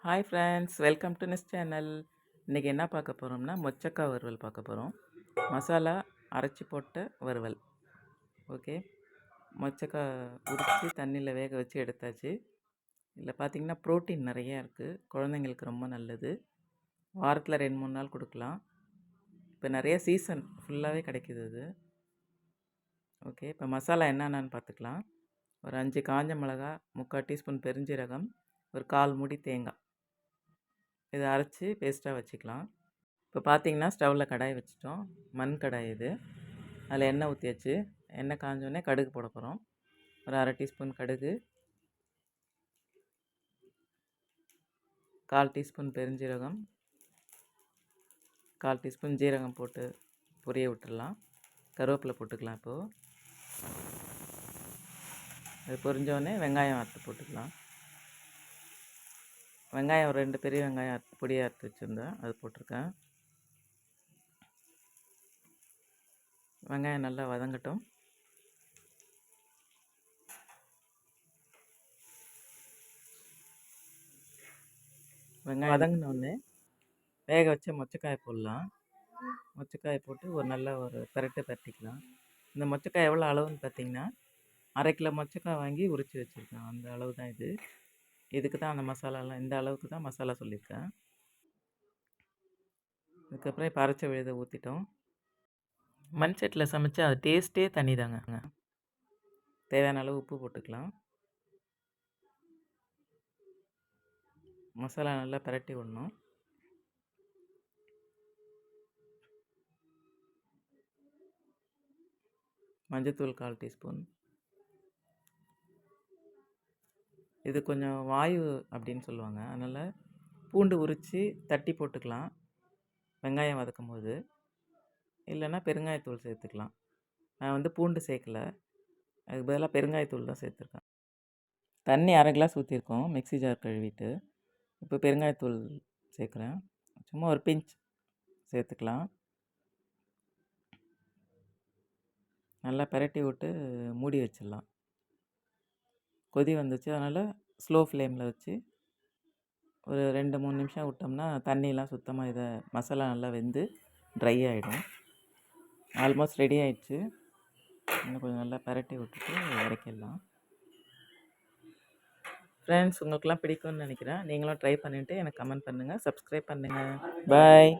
Hi friends, welcome to this channel. இன்றைக்கி என்ன பார்க்க போகிறோம்னா மொச்சக்காய் வறுவல் பார்க்க போகிறோம். மசாலா அரைச்சி போட்ட வறுவல். ஓகே, மொச்சக்காய் உரித்து தண்ணியில் வேக வச்சு எடுத்தாச்சு. இதில் பார்த்திங்கன்னா ப்ரோட்டீன் நிறையா இருக்குது, குழந்தைங்களுக்கு ரொம்ப நல்லது. வாரத்தில் 2-3 நாள் கொடுக்கலாம். இப்போ நிறைய சீசன் ஃபுல்லாகவே கிடைக்கிது அது. ஓகே, இப்போ மசாலா என்னென்னு பார்த்துக்கலாம். ஒரு 5 காஞ்ச மிளகா, 3/4 டீஸ்பூன் பெருஞ்சீரகம், ஒரு 1/4 மூடி தேங்காய், இதை அரைச்சி பேஸ்ட்டாக வச்சுக்கலாம். இப்போ பார்த்திங்கன்னா ஸ்டவ்வில் கடாய் வச்சுட்டோம். மண் கடாய் இது. அதில் எண்ணெய் ஊற்றியாச்சு. எண்ணெய் காஞ்சோடனே கடுகு போட போகிறோம். ஒரு 1/2 டீஸ்பூன் கடுகு, 1/4 டீஸ்பூன் பெருஞ்சீரகம், 1/4 டீஸ்பூன் ஜீரகம் போட்டு பொரிய விட்டுடலாம். கருவேப்பிலை போட்டுக்கலாம். இப்போது அது பொரிஞ்சோடனே வெங்காயம் அறுத்து போட்டுக்கலாம். வெங்காயம் ஒரு 2 பெரிய வெங்காயம் பொடியாக அறுத்து வச்சுருந்தேன், அது போட்டிருக்கேன். வெங்காயம் நல்லா வதங்கட்டும். வெங்காயம் வதங்கினோடனே வேக வச்ச மொச்சக்காய் போடலாம். மொச்சக்காய் போட்டு ஒரு பரட்டிக்கலாம். இந்த மொச்சக்காய் எவ்வளோ அளவுன்னு பார்த்தீங்கன்னா 1/2 கிலோ மொச்சக்காய் வாங்கி உரித்து வச்சுருக்கேன். அந்த அளவு தான் இது. இதுக்கு தான் அந்த மசாலாலாம், இந்த அளவுக்கு தான் மசாலா சொல்லியிருக்கேன். அதுக்கப்புறம் இப்போ அரைச்ச விழுதை ஊற்றிட்டோம். மண் சட்டியில் சமைச்சா அது டேஸ்ட்டே தனி தாங்க. தேவையான அளவு உப்பு போட்டுக்கலாம். மசாலா நல்லா பரட்டி விடணும். மஞ்சத்தூள் 1/4 டீஸ்பூன். இது கொஞ்சம் வாயு அப்படின்னு சொல்லுவாங்க, அதனால் பூண்டு உரித்து தட்டி போட்டுக்கலாம் வெங்காயம் வதக்கும் போது. இல்லைன்னா பெருங்காயத்தூள் சேர்த்துக்கலாம். நான் பூண்டு சேர்க்கலை, அதுக்கு பதிலாக பெருங்காயத்தூள் தான் சேர்த்துருக்கேன். தண்ணி 1/2 கிளாஸ் ஊற்றிருக்கோம் மிக்ஸி ஜார் கழுவிட்டு. இப்போ பெருங்காயத்தூள் சேர்க்குறேன். சும்மா ஒரு பிஞ்ச் சேர்த்துக்கலாம். நல்லா பரட்டி விட்டு மூடி வச்சிடலாம். கொதி வந்துச்சு, அதனால் ஸ்லோ ஃப்ளேமில் வச்சு ஒரு 2-3 நிமிஷம் விட்டோம்னா தண்ணியெலாம் சுத்தமாக மசாலா நல்லா வெந்து ட்ரை ஆகிடும். ஆல்மோஸ்ட் ரெடி ஆகிடுச்சு. இன்னும் கொஞ்சம் நல்லா பரட்டி விட்டுட்டு இறக்கிடலாம். ஃப்ரெண்ட்ஸ், உங்களுக்கெல்லாம் பிடிக்கும்னு நினைக்கிறேன். நீங்களும் ட்ரை பண்ணிவிட்டு எனக்கு கமெண்ட் பண்ணுங்கள், சப்ஸ்கிரைப் பண்ணுங்கள். பாய்.